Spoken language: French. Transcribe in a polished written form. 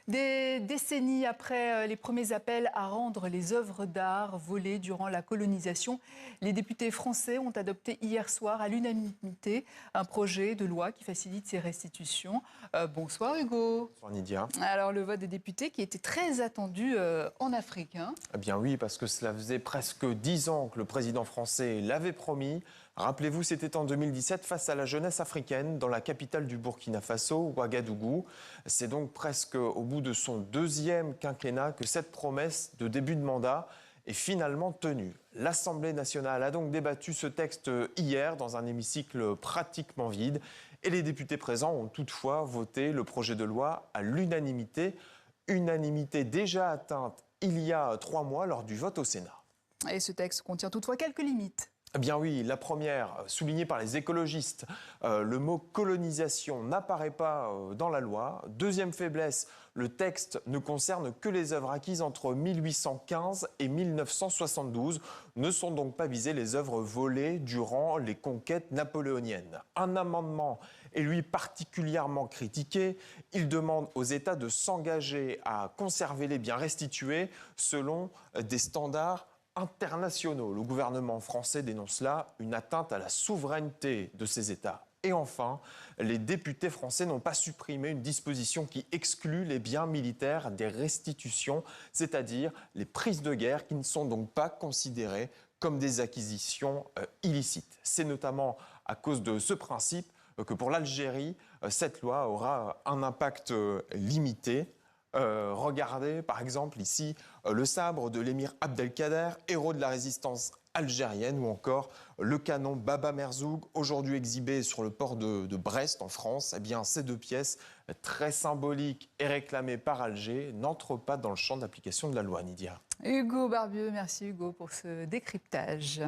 Des décennies après les premiers appels à rendre les œuvres d'art volées durant la colonisation, les députés français ont adopté hier soir à l'unanimité un projet de loi qui facilite ces restitutions. Bonsoir Hugo. Bonsoir Nidia. Alors le vote des députés qui était très attendu en Afrique. Eh bien oui, parce que cela faisait presque 10 ans que le président français l'avait promis. Rappelez-vous, c'était en 2017 face à la jeunesse africaine dans la capitale du Burkina Faso, Ouagadougou. C'est donc presque au bout de son deuxième quinquennat que cette promesse de début de mandat est finalement tenue. L'Assemblée nationale a donc débattu ce texte hier dans un hémicycle pratiquement vide et les députés présents ont toutefois voté le projet de loi à l'unanimité. Unanimité déjà atteinte il y a 3 mois lors du vote au Sénat. Et ce texte contient toutefois quelques limites. Eh bien oui, la première, soulignée par les écologistes, le mot colonisation n'apparaît pas dans la loi. Deuxième faiblesse, le texte ne concerne que les œuvres acquises entre 1815 et 1972. Ne sont donc pas visées les œuvres volées durant les conquêtes napoléoniennes. Un amendement est lui particulièrement critiqué. Il demande aux États de s'engager à conserver les biens restitués selon des standards internationaux. Le gouvernement français dénonce là une atteinte à la souveraineté de ces États. Et enfin, les députés français n'ont pas supprimé une disposition qui exclut les biens militaires des restitutions, c'est-à-dire les prises de guerre qui ne sont donc pas considérées comme des acquisitions illicites. C'est notamment à cause de ce principe que pour l'Algérie, cette loi aura un impact limité. Regardez par exemple ici le sabre de l'émir Abdelkader, héros de la résistance algérienne, ou encore le canon Baba Merzoug, aujourd'hui exhibé sur le port de Brest en France. Eh bien, ces deux pièces très symboliques et réclamées par Alger n'entrent pas dans le champ d'application de la loi, Nidia. Hugo Barbieux, merci Hugo pour ce décryptage.